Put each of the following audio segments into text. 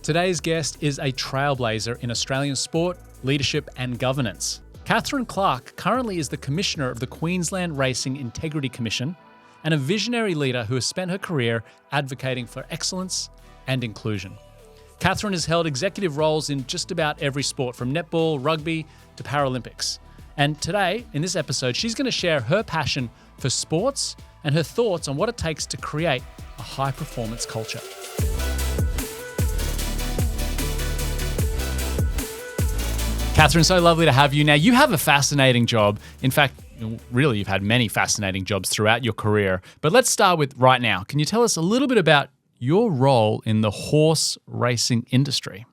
Today's guest is a trailblazer in Australian sport, leadership and governance. Catherine Clark currently is the Commissioner of the Queensland Racing Integrity Commission and a visionary leader who has spent her career advocating for excellence and inclusion. Catherine has held executive roles in just about every sport, from netball, rugby to Paralympics. And today, in this episode, she's going to share her passion for sports and her thoughts on what it takes to create a high-performance culture. Catherine, so lovely to have you. Now, you have a fascinating job. In fact, really, you've had many fascinating jobs throughout your career. But let's start with right now. Can you tell us a little bit about your role in the horse racing industry?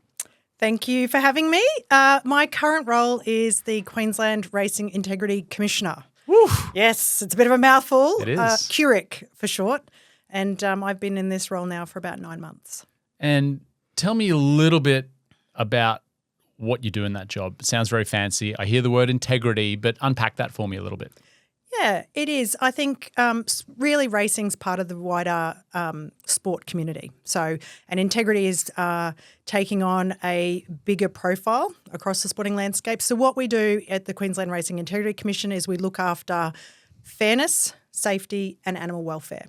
Thank you for having me. My current role is the Queensland Racing Integrity Commissioner. Woo. Yes, it's a bit of a mouthful. It is. QRIC for short. And I've been in this role now for about 9 months. And tell me a little bit about what you do in that job. It sounds very fancy. I hear the word integrity, but unpack that for me a little bit. Yeah, it is. I think really racing's part of the wider sport community. So, and integrity is taking on a bigger profile across the sporting landscape. So what we do at the Queensland Racing Integrity Commission is we look after fairness, safety and animal welfare.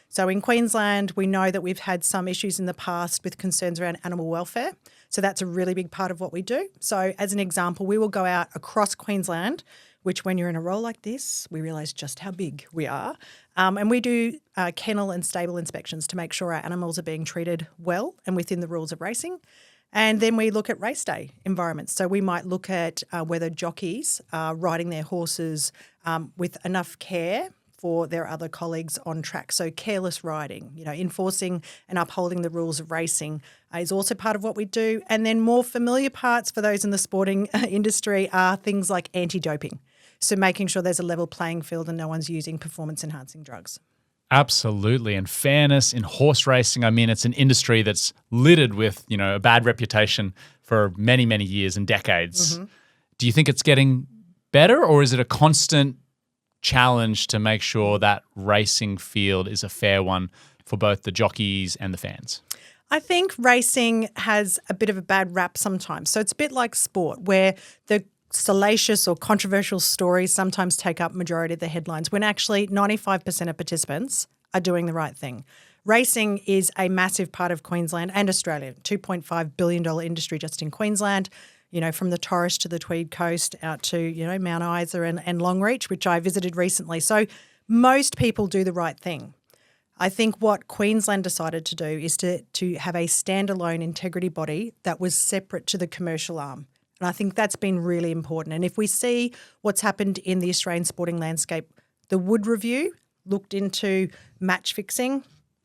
So in Queensland, we know that we've had some issues in the past with concerns around animal welfare. So that's a really big part of what we do. So as an example, we will go out across Queensland, which when you're in a role like this, we realise just how big we are. And we do kennel and stable inspections to make sure our animals are being treated well and within the rules of racing. And then we look at race day environments. So we might look at whether jockeys are riding their horses with enough care for their other colleagues on track. So careless riding, enforcing and upholding the rules of racing is also part of what we do. And then more familiar parts for those in the sporting industry are things like anti-doping. So making sure there's a level playing field and no one's using performance-enhancing drugs. Absolutely. And fairness in horse racing, I mean, it's an industry that's littered with, a bad reputation for many, many years and decades. Mm-hmm. Do you think it's getting better, or is it a constant challenge to make sure that racing field is a fair one for both the jockeys and the fans? I think racing has a bit of a bad rap sometimes. So it's a bit like sport, where the salacious or controversial stories sometimes take up majority of the headlines, when actually 95% of participants are doing the right thing. Racing is a massive part of Queensland and Australia, $2.5 billion industry just in Queensland, from the Torres to the Tweed Coast out to, Mount Isa and Longreach, which I visited recently. So most people do the right thing. I think what Queensland decided to do is to have a standalone integrity body that was separate to the commercial arm. And I think that's been really important. And if we see what's happened in the Australian sporting landscape, the Wood Review looked into match fixing,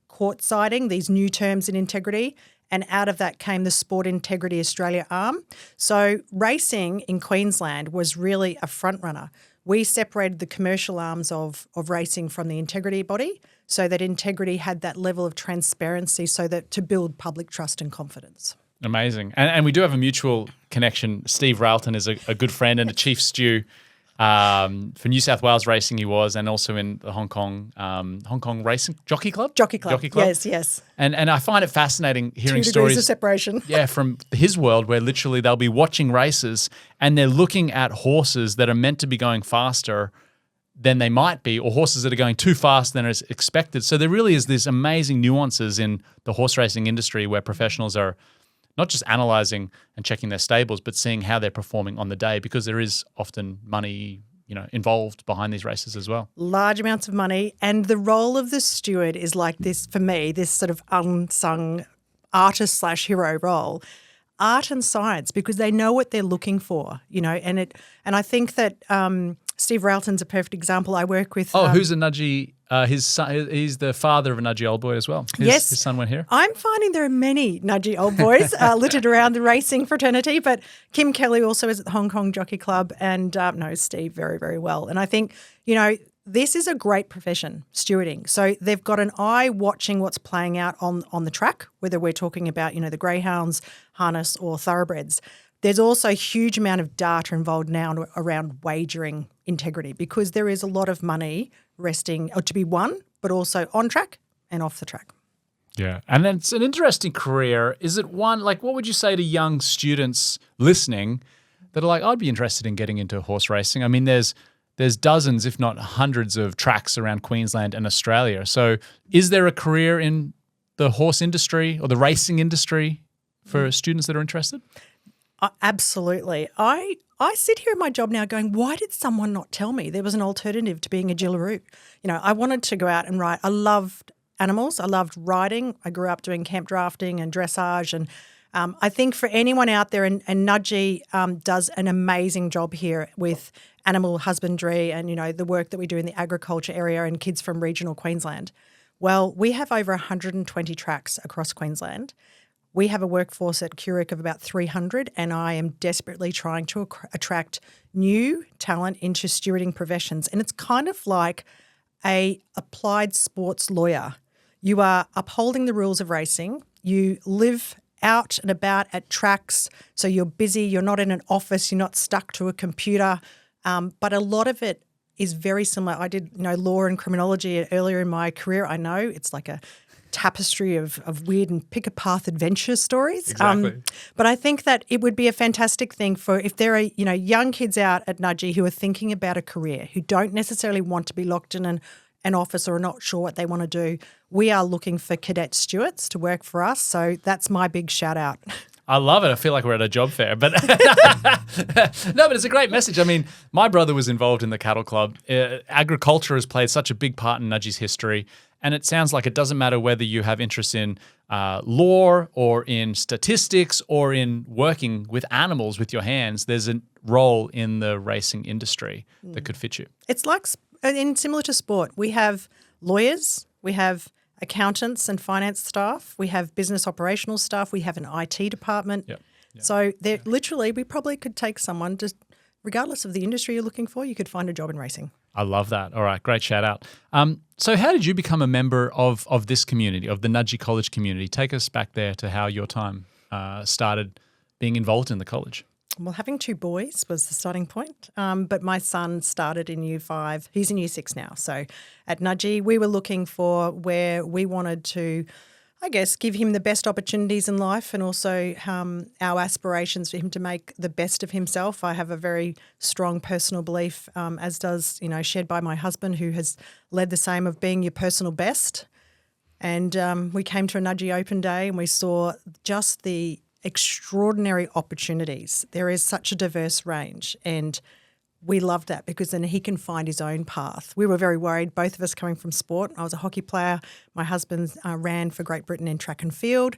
court siding, these new terms in integrity, and out of that came the Sport Integrity Australia arm. So racing in Queensland was really a front runner. We separated the commercial arms of racing from the integrity body so that integrity had that level of transparency so that to build public trust and confidence. Amazing. And we do have a mutual connection. Steve Railton is a good friend and a chief stew for New South Wales Racing he was, and also in the Hong Kong Racing Jockey Club? Jockey Club, yes. And I find it fascinating hearing 2 degrees stories of separation. Yeah, from his world, where literally they'll be watching races and they're looking at horses that are meant to be going faster than they might be, or horses that are going too fast than is expected. So there really is this amazing nuances in the horse racing industry where professionals are not just analysing and checking their stables, but seeing how they're performing on the day, because there is often money, involved behind these races as well. Large amounts of money. And the role of the steward is like this, for me, this sort of unsung artist/hero role. Art and science, because they know what they're looking for, and I think that Steve Railton's a perfect example. I work with... who's a Nudgee? His son, he's the father of a Nudgee old boy as well. His son went here. I'm finding there are many Nudgee old boys littered around the racing fraternity, but Kim Kelly also is at the Hong Kong Jockey Club and knows Steve very, very well. And I think, this is a great profession, stewarding. So they've got an eye watching what's playing out on the track, whether we're talking about, the greyhounds, harness or thoroughbreds. There's also a huge amount of data involved now around wagering integrity, because there is a lot of money resting or to be won, but also on track and off the track. Yeah. And then it's an interesting career. Is it one, like, what would you say to young students listening that are like, I'd be interested in getting into horse racing? I mean, there's dozens, if not hundreds of tracks around Queensland and Australia. So is there a career in the horse industry or the racing industry for students that are interested? Absolutely. I sit here in my job now going, why did someone not tell me there was an alternative to being a Jillaroo? I wanted to go out and ride. I loved animals. I loved riding. I grew up doing camp drafting and dressage. And I think for anyone out there, and Nudgee does an amazing job here with animal husbandry and, the work that we do in the agriculture area and kids from regional Queensland. Well, we have over 120 tracks across Queensland. We have a workforce at Currick of about 300, and I am desperately trying to attract new talent into stewarding professions. And it's kind of like a applied sports lawyer. You are upholding the rules of racing. You live out and about at tracks, so you're busy. You're not in an office. You're not stuck to a computer. But a lot of it is very similar. I did, law and criminology earlier in my career. I know it's like a tapestry of weird and pick-a-path adventure stories. Exactly. But I think that it would be a fantastic thing for if there are, young kids out at Nudgee who are thinking about a career, who don't necessarily want to be locked in an office or are not sure what they want to do. We are looking for cadet stewards to work for us. So that's my big shout out. I love it. I feel like we're at a job fair, but no, but it's a great message. I mean, my brother was involved in the cattle club. Agriculture has played such a big part in Nudgee's history. And it sounds like it doesn't matter whether you have interest in law or in statistics or in working with animals with your hands. There's a role in the racing industry that could fit you. It's like similar to sport. We have lawyers, we have accountants and finance staff, we have business operational staff, we have an IT department. Yep. So literally, we probably could take someone, just regardless of the industry you're looking for, you could find a job in racing. I love that. All right, great shout out. So how did you become a member of this community, of the Nudgee College community? Take us back there to how your time started being involved in the college. Well, having two boys was the starting point, but my son started in Year 5. He's in Year 6 now. So at Nudgee, we were looking for where we wanted to, I guess, give him the best opportunities in life and also our aspirations for him to make the best of himself. I have a very strong personal belief, as does, shared by my husband, who has led the same of being your personal best. And we came to a Nudgee open day and we saw just the extraordinary opportunities. There is such a diverse range and we loved that because then he can find his own path. We were very worried, both of us coming from sport. I was a hockey player. My husband ran for Great Britain in track and field.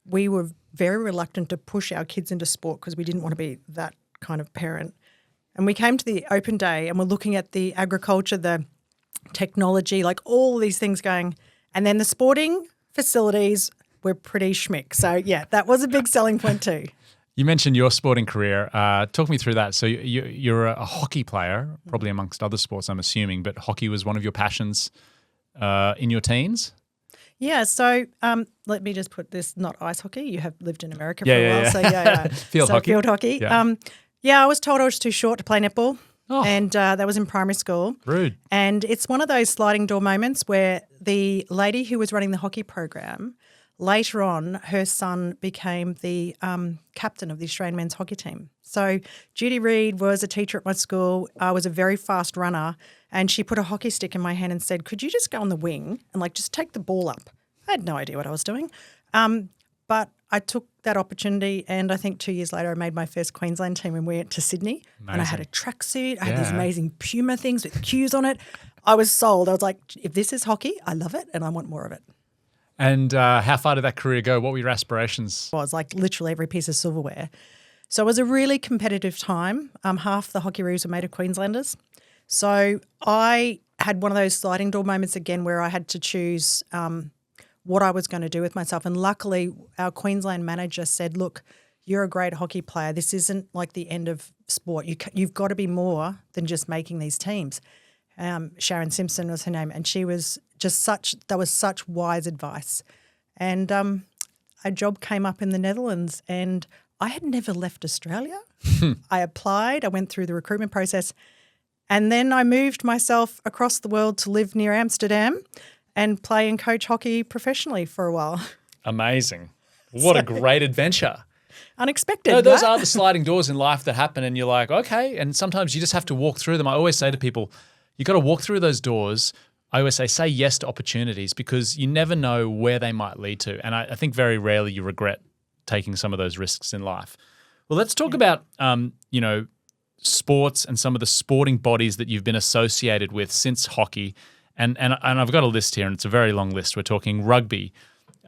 We were very reluctant to push our kids into sport because we didn't want to be that kind of parent. And we came to the open day and we're looking at the agriculture, the technology, like all these things going. And then the sporting facilities were pretty schmick. So, yeah, that was a big selling point too. You mentioned your sporting career. Talk me through that. So you're a hockey player, probably amongst other sports, I'm assuming, but hockey was one of your passions in your teens? Yeah, so let me just put this, not ice hockey. You have lived in America for a while. Yeah. So, yeah. Field hockey. Field hockey. Yeah. I was told I was too short to play netball. Oh. And that was in primary school. Rude. And it's one of those sliding door moments where the lady who was running the hockey program, later on, her son became the captain of the Australian men's hockey team. So Judy Reid was a teacher at my school. I was a very fast runner, and she put a hockey stick in my hand and said, could you just go on the wing and just take the ball up? I had no idea what I was doing. But I took that opportunity, and I think 2 years later I made my first Queensland team and we went to Sydney. Amazing. And I had a tracksuit. I had these amazing Puma things with Qs on it. I was sold. I was like, if this is hockey, I love it and I want more of it. And how far did that career go? What were your aspirations? Well, it was like literally every piece of silverware. So it was a really competitive time. Half the hockey roos were made of Queenslanders. So I had one of those sliding door moments again where I had to choose what I was going to do with myself. And luckily, our Queensland manager said, look, you're a great hockey player. This isn't like the end of sport. You've got to be more than just making these teams. Sharon Simpson was her name, and she was just that was such wise advice. And a job came up in the Netherlands, and I had never left Australia. I applied. I went through the recruitment process, and then I moved myself across the world to live near Amsterdam. and play and coach hockey professionally for a while. Amazing. What a great adventure. Unexpected. No, those right? are the sliding doors in life that happen and you're like, okay. And sometimes you just have to walk through them. I always say to people, you got to walk through those doors. I always say yes to opportunities because you never know where they might lead to. And I think very rarely you regret taking some of those risks in life. Well, let's talk about, sports and some of the sporting bodies that you've been associated with since hockey. And I've got a list here, and it's a very long list. We're talking rugby,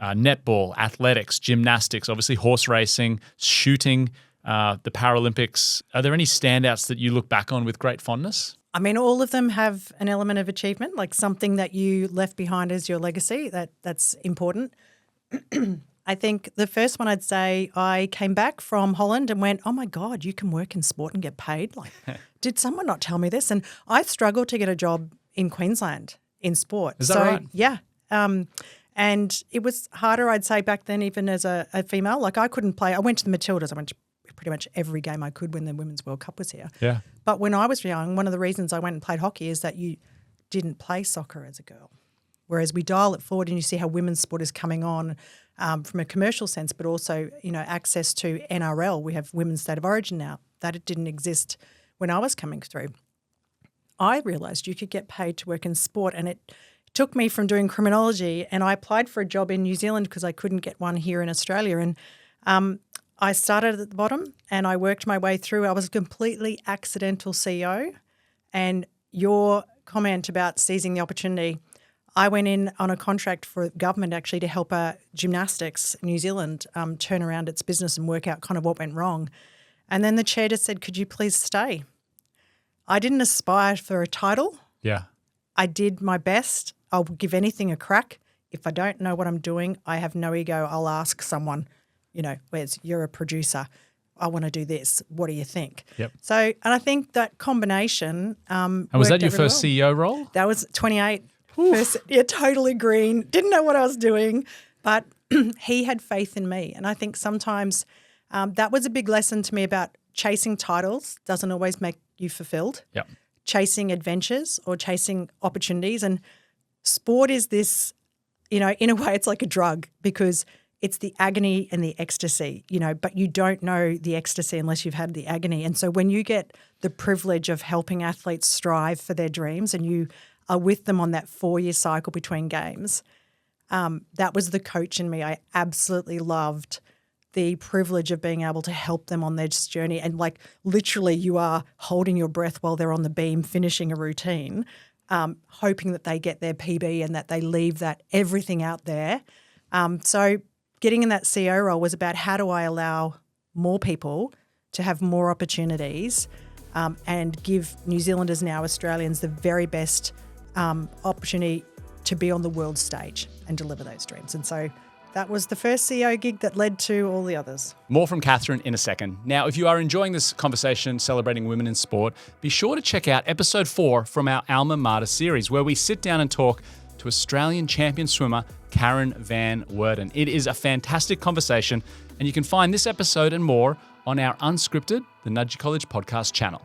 netball, athletics, gymnastics, obviously horse racing, shooting, the Paralympics. Are there any standouts that you look back on with great fondness? I mean, all of them have an element of achievement, like something that you left behind as your legacy. That's important. I think the first one I'd say, I came back from Holland and went, oh my God, you can work in sport and get paid? Like, did someone not tell me this? And I struggled to get a job in Queensland in sport. Is that right? Yeah. And it was harder, I'd say, back then, even as a female. Like, I couldn't play. I went to the Matildas. I went to pretty much every game I could when the Women's World Cup was here. Yeah. But when I was young, one of the reasons I went and played hockey is that you didn't play soccer as a girl. Whereas we dial it forward and you see how women's sport is coming on from a commercial sense, but also, access to NRL. We have Women's State of Origin now. That it didn't exist when I was coming through. I realised you could get paid to work in sport, and it took me from doing criminology, and I applied for a job in New Zealand because I couldn't get one here in Australia. And I started at the bottom and I worked my way through. I was a completely accidental CEO. And your comment about seizing the opportunity, I went in on a contract for government actually to help gymnastics New Zealand turn around its business and work out kind of what went wrong. And then the chair just said, could you please stay? I didn't aspire for a title. Yeah. I did my best. I'll give anything a crack. If I don't know what I'm doing, I have no ego. I'll ask someone, you're a producer. I want to do this. What do you think? Yep. So, and I think that combination. And was that your first CEO role? That was 28. First, totally green. Didn't know what I was doing, but he had faith in me. And I think sometimes that was a big lesson to me about chasing titles doesn't always make you fulfilled. Yep. Chasing adventures or chasing opportunities. And sport is this, in a way it's like a drug because it's the agony and the ecstasy, but you don't know the ecstasy unless you've had the agony. And so when you get the privilege of helping athletes strive for their dreams and you are with them on that 4-year cycle between games, that was the coach in me. I absolutely loved the privilege of being able to help them on their journey. And like literally you are holding your breath while they're on the beam finishing a routine, hoping that they get their PB and that they leave that everything out there. So getting in that CEO role was about how do I allow more people to have more opportunities and give New Zealanders, now Australians, the very best opportunity to be on the world stage and deliver those dreams. And so that was the first CEO gig that led to all the others. More from Catherine in a second. Now, if you are enjoying this conversation celebrating women in sport, be sure to check out episode 4 from our Alma Mater series, where we sit down and talk to Australian champion swimmer Karen van Werden. It is a fantastic conversation, and you can find this episode and more on our Unscripted, the Nudgee College podcast channel.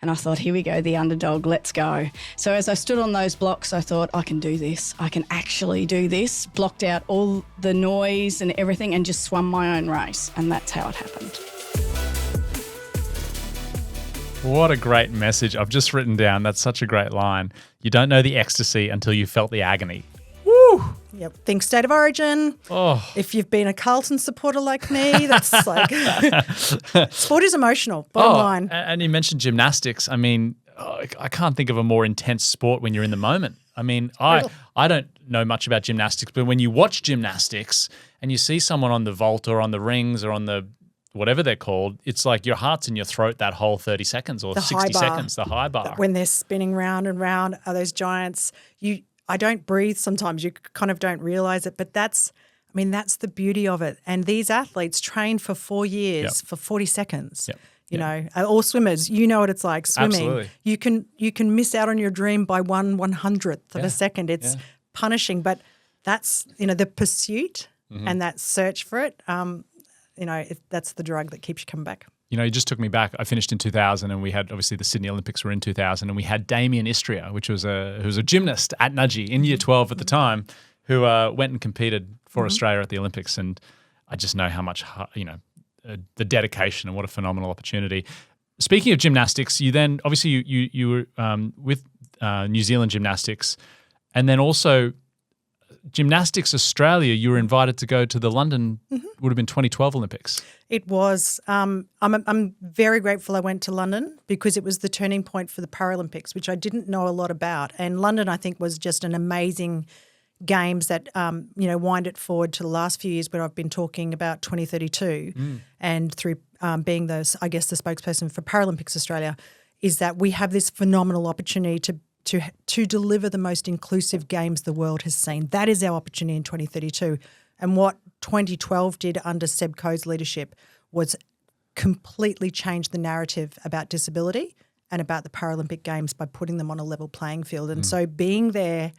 And I thought, here we go, the underdog, let's go. So as I stood on those blocks, I thought, I can do this. I can actually do this. Blocked out all the noise and everything and just swum my own race. And that's how it happened. What a great message. I've just written down, that's such a great line. You don't know the ecstasy until you felt the agony. Woo! Yep. Think State of Origin. Oh. If you've been a Carlton supporter like me, that's like sport is emotional, bottom line. And you mentioned gymnastics. I mean, I can't think of a more intense sport when you're in the moment. I mean, I don't know much about gymnastics, but when you watch gymnastics and you see someone on the vault or on the rings or on the whatever they're called, it's like your heart's in your throat that whole 30 seconds or 60 seconds, the high bar. When they're spinning round and round, are those giants. I don't breathe sometimes. You kind of don't realise it, but that's the beauty of it. And these athletes train for 4 years for 40 seconds. Yep. You know, all swimmers, you know what it's like swimming. Absolutely. You can miss out on your dream by 1/100th of a second. It's punishing, but that's, the pursuit and that search for it. That's the drug that keeps you coming back. You know, you just took me back. I finished in 2000 and we had, obviously the Sydney Olympics were in 2000 and we had Damien Istria, who was a gymnast at Nudgee in year 12 at the time, who went and competed for Australia at the Olympics. And I just know how much, the dedication and what a phenomenal opportunity. Speaking of gymnastics, you then, obviously you were with New Zealand Gymnastics, and then also Gymnastics Australia, you were invited to go to the London, would have been 2012 Olympics. It was. I'm very grateful I went to London because it was the turning point for the Paralympics, which I didn't know a lot about. And London, I think, was just an amazing games that, wind it forward to the last few years where I've been talking about 2032 and through being the spokesperson for Paralympics Australia, is that we have this phenomenal opportunity to deliver the most inclusive games the world has seen. That is our opportunity in 2032. And what 2012 did under Seb Coe's leadership was completely change the narrative about disability and about the Paralympic Games by putting them on a level playing field. And so being there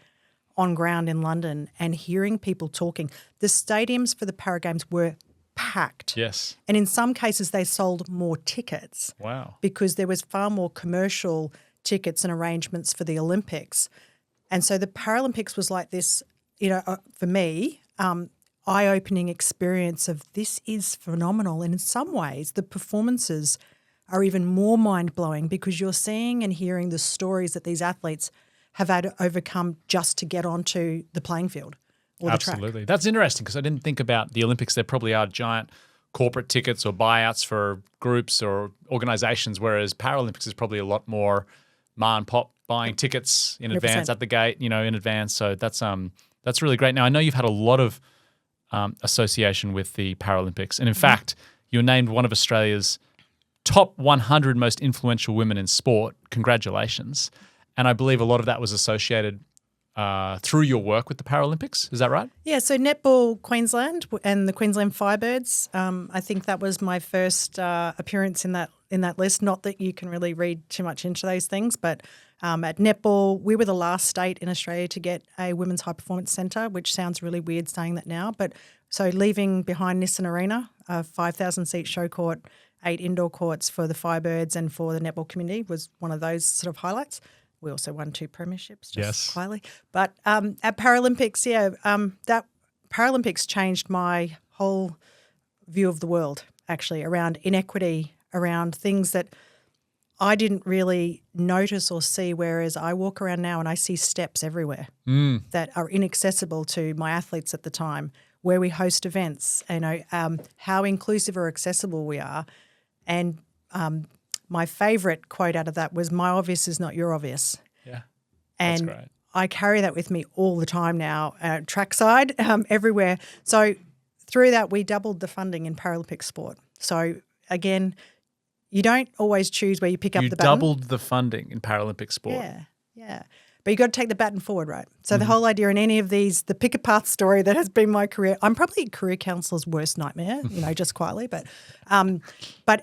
on ground in London and hearing people talking, the stadiums for the Para Games were packed. Yes. And in some cases they sold more tickets. Wow. Because there was far more commercial tickets and arrangements for the Olympics. And so the Paralympics was like this, for me, eye-opening experience of this is phenomenal. And in some ways the performances are even more mind-blowing because you're seeing and hearing the stories that these athletes have had to overcome just to get onto the playing field or the track. Absolutely. That's interesting because I didn't think about the Olympics. There probably are giant corporate tickets or buyouts for groups or organisations, whereas Paralympics is probably a lot more ma and pop buying tickets in 100%. Advance at the gate, in advance. So that's really great. Now, I know you've had a lot of association with the Paralympics. And in fact, you're named one of Australia's top 100 most influential women in sport. Congratulations. And I believe a lot of that was associated through your work with the Paralympics. Is that right? Yeah, so Netball Queensland and the Queensland Firebirds, I think that was my first appearance in that list. Not that you can really read too much into those things, but at Netball, we were the last state in Australia to get a women's high performance centre, which sounds really weird saying that now. But so leaving behind Nissan Arena, a 5,000-seat show court, 8 indoor courts for the Firebirds and for the netball community was one of those sort of highlights. We also won 2 premierships, just quietly. But at Paralympics, that Paralympics changed my whole view of the world, actually, around inequity, around things that I didn't really notice or see, whereas I walk around now and I see steps everywhere that are inaccessible to my athletes at the time, where we host events, how inclusive or accessible we are. And my favourite quote out of that was, "My obvious is not your obvious." Yeah, and that's great. I carry that with me all the time now, trackside, everywhere. So through that, we doubled the funding in Paralympic sport. So again, you don't always choose where you pick up the baton. You doubled the funding in Paralympic sport. Yeah. But you got to take the baton forward, right? So the whole idea in any of these, the pick a path story that has been my career, I'm probably a career counsellor's worst nightmare, just quietly. But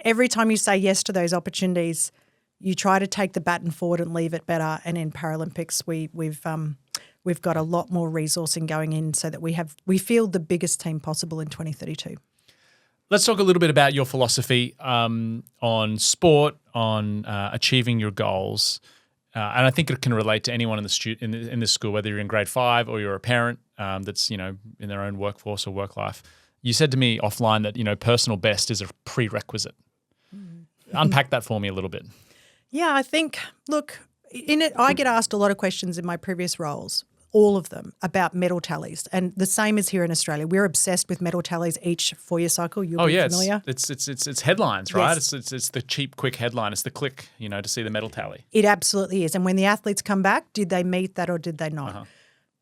every time you say yes to those opportunities, you try to take the baton forward and leave it better. And in Paralympics, we've got a lot more resourcing going in so that we field the biggest team possible in 2032. Let's talk a little bit about your philosophy on sport, on achieving your goals. And I think it can relate to anyone in this school, whether you're in grade 5 or you're a parent that's in their own workforce or work life. You said to me offline that personal best is a prerequisite. Unpack that for me a little bit. Yeah, I think in it, I get asked a lot of questions in my previous roles, all of them, about medal tallies, and the same is here in Australia. We're obsessed with medal tallies each 4-year cycle. You'll be familiar. It's headlines, right? Yes. It's the cheap, quick headline. It's the click, to see the medal tally. It absolutely is. And when the athletes come back, did they meet that or did they not?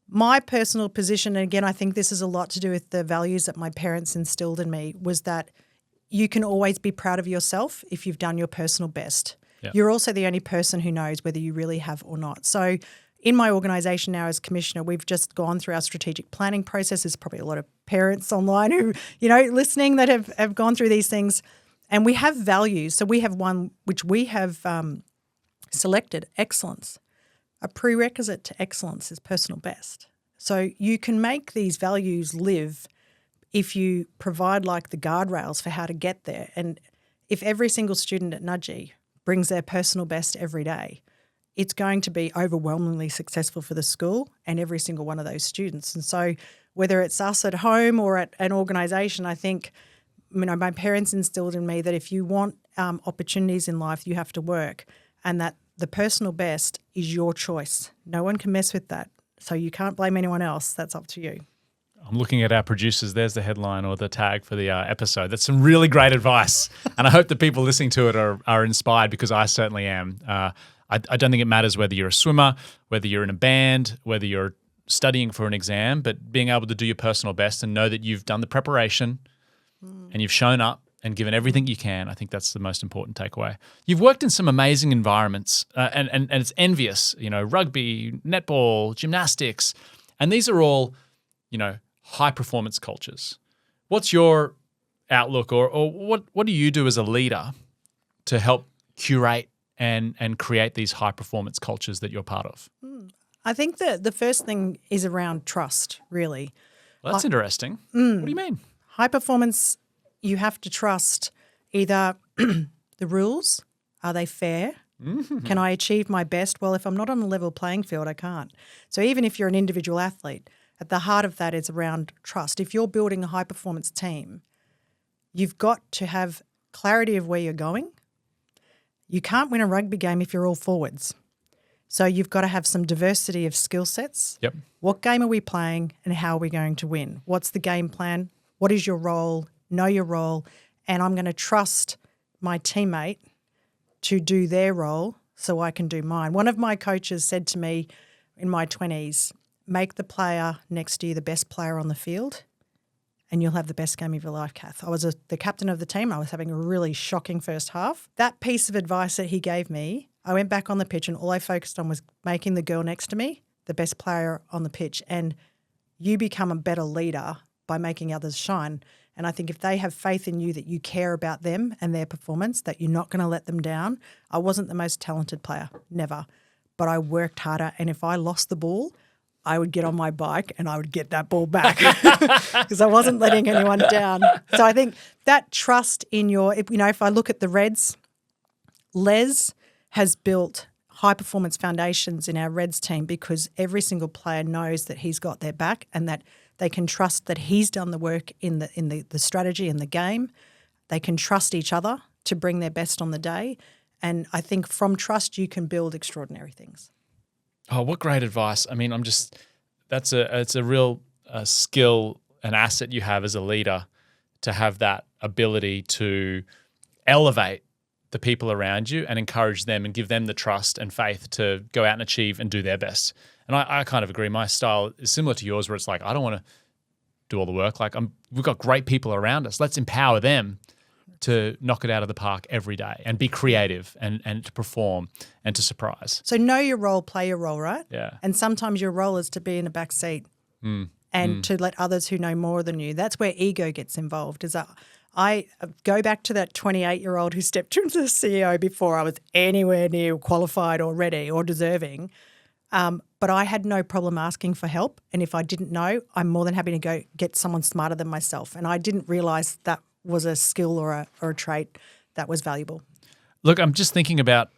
My personal position, and again, I think this has a lot to do with the values that my parents instilled in me, was that you can always be proud of yourself if you've done your personal best. Yeah. You're also the only person who knows whether you really have or not. So in my organisation now as commissioner, we've just gone through our strategic planning process. There's probably a lot of parents online who, listening that have gone through these things. And we have values. So we have one which we have selected, excellence. A prerequisite to excellence is personal best. So you can make these values live if you provide the guardrails for how to get there. And if every single student at Nudgee brings their personal best every day, it's going to be overwhelmingly successful for the school and every single one of those students. And so whether it's us at home or at an organisation, I think, my parents instilled in me that if you want opportunities in life, you have to work, and that the personal best is your choice. No one can mess with that. So you can't blame anyone else. That's up to you. I'm looking at our producers. There's the headline or the tag for the episode. That's some really great advice. And I hope the people listening to it are inspired, because I certainly am. I don't think it matters whether you're a swimmer, whether you're in a band, whether you're studying for an exam, but being able to do your personal best and know that you've done the preparation and you've shown up and given everything you can. I think that's the most important takeaway. You've worked in some amazing environments and it's envious, rugby, netball, gymnastics, and these are all, high performance cultures. What's your outlook or what do you do as a leader to help curate and create these high performance cultures that you're part of? I think that the first thing is around trust, really. Well, that's interesting. What do you mean? High performance, you have to trust either the rules, are they fair? Mm-hmm. Can I achieve my best? Well, if I'm not on a level playing field, I can't. So even if you're an individual athlete, at the heart of that is around trust. If you're building a high performance team, you've got to have clarity of where you're going. You can't win a rugby game if you're all forwards. So you've got to have some diversity of skill sets. Yep. What game are we playing and how are we going to win? What's the game plan? What is your role? Know your role. And I'm going to trust my teammate to do their role so I can do mine. One of my coaches said to me in my 20s, make the player next to you the best player on the field and you'll have the best game of your life, Kath. I was the captain of the team. I was having a really shocking first half. That piece of advice that he gave me, I went back on the pitch and all I focused on was making the girl next to me the best player on the pitch. And you become a better leader by making others shine. And I think if they have faith in you that you care about them and their performance, that you're not going to let them down. I wasn't the most talented player, never. But I worked harder. And if I lost the ball, I would get on my bike and I would get that ball back because I wasn't letting anyone down. So I think that trust in if I look at the Reds, Les has built high-performance foundations in our Reds team because every single player knows that he's got their back and that they can trust that he's done the work in the strategy and the game. They can trust each other to bring their best on the day. And I think from trust you can build extraordinary things. Oh, what great advice. I mean, it's a real skill, an asset you have as a leader to have that ability to elevate the people around you and encourage them and give them the trust and faith to go out and achieve and do their best. And I kind of agree. My style is similar to yours where it's like, I don't want to do all the work. Like we've got great people around us. Let's empower them to knock it out of the park every day and be creative and to perform and to surprise. So know your role, play your role, right? Yeah. And sometimes your role is to be in the back seat and to let others who know more than you. That's where ego gets involved. I go back to that 28-year-old who stepped into the CEO before I was anywhere near qualified or ready or deserving. But I had no problem asking for help. And if I didn't know, I'm more than happy to go get someone smarter than myself. And I didn't realise that was a skill or a trait that was valuable. Look, I'm just thinking about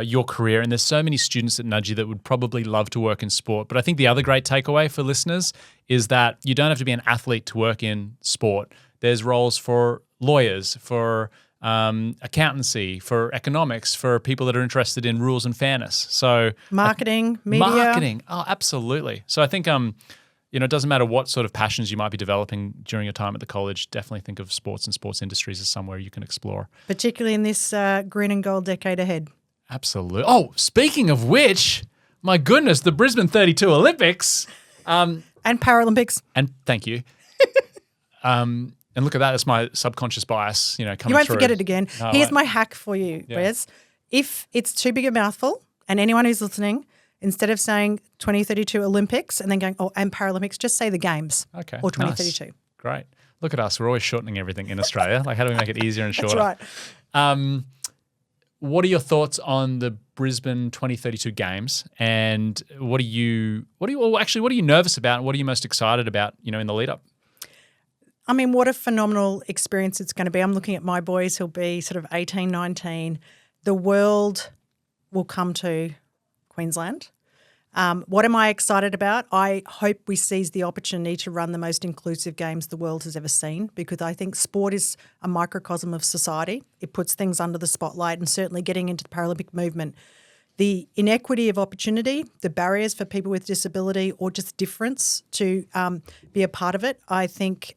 your career, and there's so many students at Nudgee that would probably love to work in sport. But I think the other great takeaway for listeners is that you don't have to be an athlete to work in sport. There's roles for lawyers, for accountancy, for economics, for people that are interested in rules and fairness. So marketing, media. Marketing, oh, absolutely. So I think it doesn't matter what sort of passions you might be developing during your time at the college. Definitely think of sports and sports industries as somewhere you can explore. Particularly in this green and gold decade ahead. Absolutely. Oh, speaking of which, my goodness, the Brisbane 32 Olympics. And Paralympics. And thank you. And look at that. That's my subconscious bias, coming through. You won't forget it again. No, Here's my hack for you, Wes. If it's too big a mouthful, and anyone who's listening, instead of saying 2032 Olympics and then going, and Paralympics, just say the Games. Okay. Or 2032. Nice. Great. Look at us. We're always shortening everything in Australia. Like, how do we make it easier and shorter? That's right. What are your thoughts on the Brisbane 2032 Games? And what are you nervous about? And what are you most excited about, in the lead up? I mean, what a phenomenal experience it's going to be. I'm looking at my boys who'll be sort of 18, 19. The world will come to Queensland. What am I excited about? I hope we seize the opportunity to run the most inclusive games the world has ever seen, because I think sport is a microcosm of society. It puts things under the spotlight, and certainly getting into the Paralympic movement, the inequity of opportunity, the barriers for people with disability or just difference to be a part of it, I think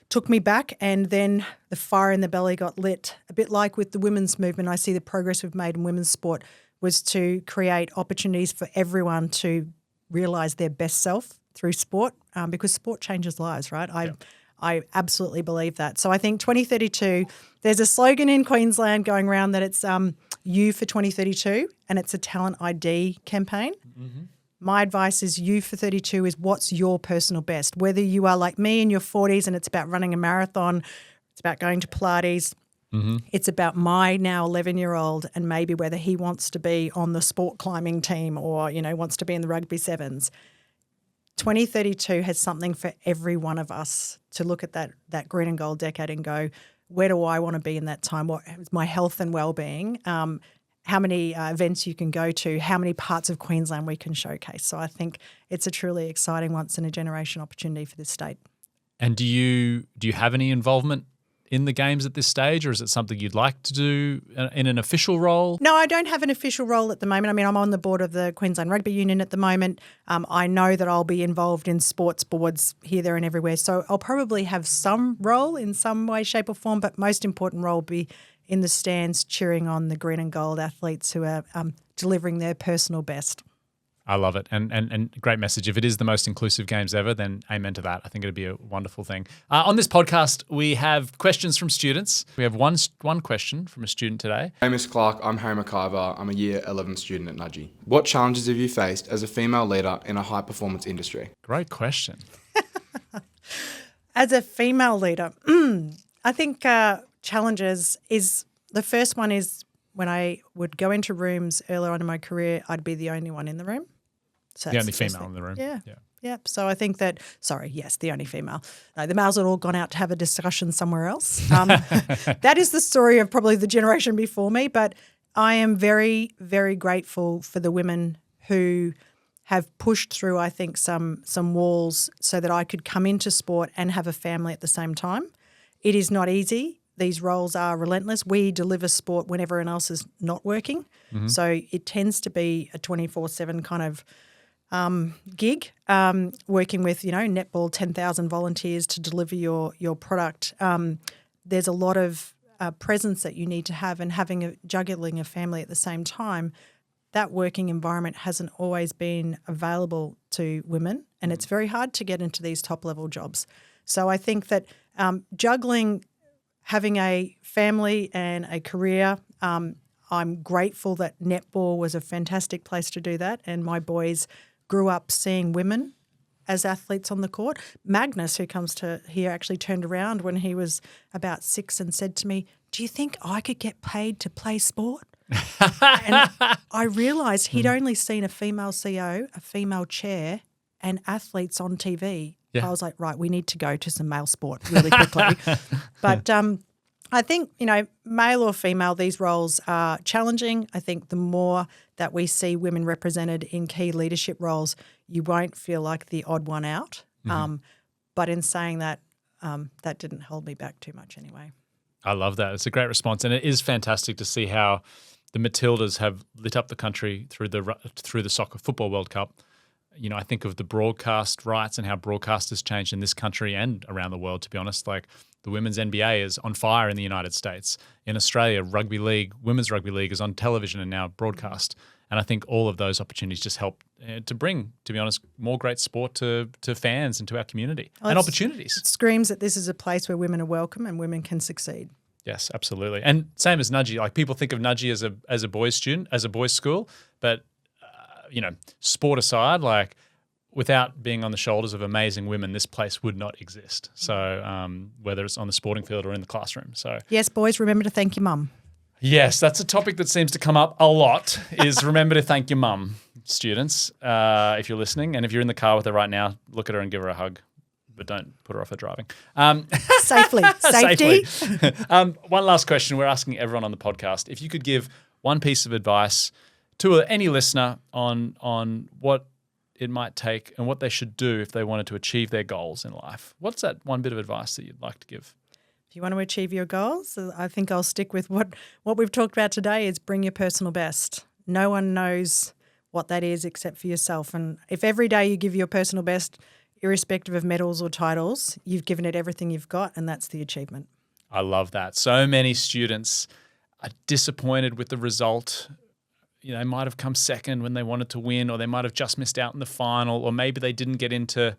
took me back, and then the fire in the belly got lit. A bit like with the women's movement, I see the progress we've made in women's sport was to create opportunities for everyone to realise their best self through sport, because sport changes lives, right? I absolutely believe that. So I think 2032, there's a slogan in Queensland going around that it's You for 2032, and it's a talent ID campaign. Mm-hmm. My advice is You for 32 is what's your personal best. Whether you are like me in your 40s and it's about running a marathon, it's about going to Pilates, it's about my now 11-year-old and maybe whether he wants to be on the sport climbing team or, wants to be in the rugby sevens. 2032 has something for every one of us to look at that green and gold decade and go, where do I want to be in that time? What is my health and well-being? How many events you can go to, how many parts of Queensland we can showcase. So I think it's a truly exciting once-in-a-generation opportunity for this state. And do you have any involvement in the games at this stage, or is it something you'd like to do in an official role? No, I don't have an official role at the moment. I mean, I'm on the board of the Queensland Rugby Union at the moment. I know that I'll be involved in sports boards here, there and everywhere. So I'll probably have some role in some way, shape or form, but most important role will be in the stands cheering on the green and gold athletes who are delivering their personal best. I love it, and great message. If it is the most inclusive games ever, then amen to that. I think it'd be a wonderful thing. On this podcast, we have questions from students. We have one question from a student today. Hey, Miss Clark, I'm Harry McIver. I'm a Year 11 student at Nudgee. What challenges have you faced as a female leader in a high-performance industry? Great question. As a female leader, I think challenges is the first one is when I would go into rooms earlier on in my career, I'd be the only one in the room. So the only female in the room. Yeah. So I think that, the only female. No, the males had all gone out to have a discussion somewhere else. That is the story of probably the generation before me, but I am very, very grateful for the women who have pushed through, I think, some walls so that I could come into sport and have a family at the same time. It is not easy. These roles are relentless. We deliver sport when everyone else is not working. Mm-hmm. So it tends to be a 24/7 kind of gig, working with, netball, 10,000 volunteers to deliver your product. There's a lot of presence that you need to have, and juggling a family at the same time. That working environment hasn't always been available to women, and it's very hard to get into these top-level jobs. So I think that juggling having a family and a career, I'm grateful that netball was a fantastic place to do that, and my boys grew up seeing women as athletes on the court. Magnus, who comes to here, actually turned around when he was about 6 and said to me, "Do you think I could get paid to play sport?" And I realised he'd only seen a female CEO, a female chair, and athletes on TV. Yeah. I was like, right, we need to go to some male sport really quickly. But I think, male or female, these roles are challenging. I think the more that we see women represented in key leadership roles, you won't feel like the odd one out. Mm-hmm. But in saying that, that didn't hold me back too much anyway. I love that. It's a great response, and it is fantastic to see how the Matildas have lit up the country through the Soccer Football World Cup. I think of the broadcast rights and how broadcast has changed in this country and around the world, to be honest. Like the women's NBA is on fire in the United States. In Australia, women's rugby league is on television and now broadcast. And I think all of those opportunities just help to bring, to be honest, more great sport to fans and to our community and opportunities. It screams that this is a place where women are welcome and women can succeed. Yes, absolutely. And same as Nudgee. Like people think of Nudgee as a boys' student, as a boys' school, but sport aside, like without being on the shoulders of amazing women, this place would not exist. So whether it's on the sporting field or in the classroom. So yes, boys, remember to thank your mum. Yes, that's a topic that seems to come up a lot, is remember to thank your mum, students, if you're listening. And if you're in the car with her right now, look at her and give her a hug. but don't put her off her driving. Safely. Safety. One last question we're asking everyone on the podcast. If you could give one piece of advice to any listener on what it might take and what they should do if they wanted to achieve their goals in life, what's that one bit of advice that you'd like to give? If you want to achieve your goals, I think I'll stick with what we've talked about today is bring your personal best. No one knows what that is except for yourself. And if every day you give your personal best, irrespective of medals or titles, you've given it everything you've got, and that's the achievement. I love that. So many students are disappointed with the result. You know, they might have come second when they wanted to win, or they might have just missed out in the final, or maybe they didn't get into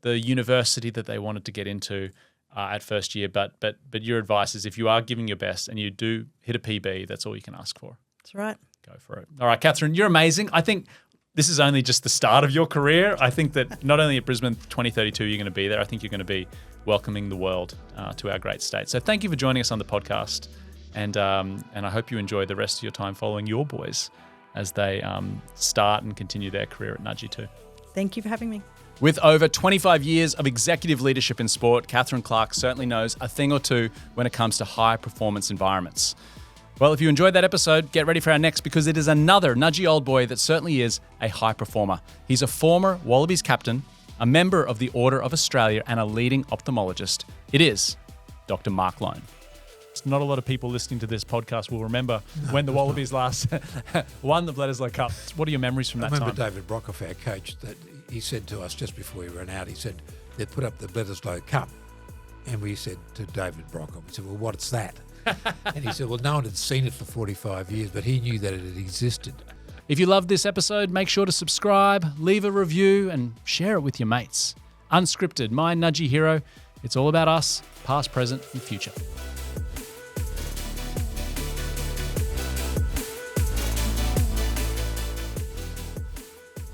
the university that they wanted to get into at first year. But your advice is if you are giving your best and you do hit a PB, that's all you can ask for. That's right. Go for it. All right, Catherine, you're amazing. I think this is only just the start of your career. I think that not only at Brisbane 2032 you're going to be there, I think you're going to be welcoming the world to our great state. So thank you for joining us on the podcast, and I hope you enjoy the rest of your time following your boys as they start and continue their career at Nudgee too. Thank you for having me. With over 25 years of executive leadership in sport, Catherine Clark certainly knows a thing or two when it comes to high performance environments. Well, if you enjoyed that episode, get ready for our next, because it is another Nudgee old boy that certainly is a high performer. He's a former Wallabies captain, a member of the Order of Australia, and a leading ophthalmologist. It is Dr. Mark Loan. Not a lot of people listening to this podcast will remember when the Wallabies last won the Bledisloe Cup. What are your memories from that time? I remember David Brockhoff, our coach, that he said to us just before we ran out, he said, they put up the Bledisloe Cup. And we said to David Brockhoff, we said, well, what's that? And he said, well, no one had seen it for 45 years, but he knew that it had existed. If you loved this episode, make sure to subscribe, leave a review, and share it with your mates. Unscripted, my Nudgee hero. It's all about us, past, present, and future.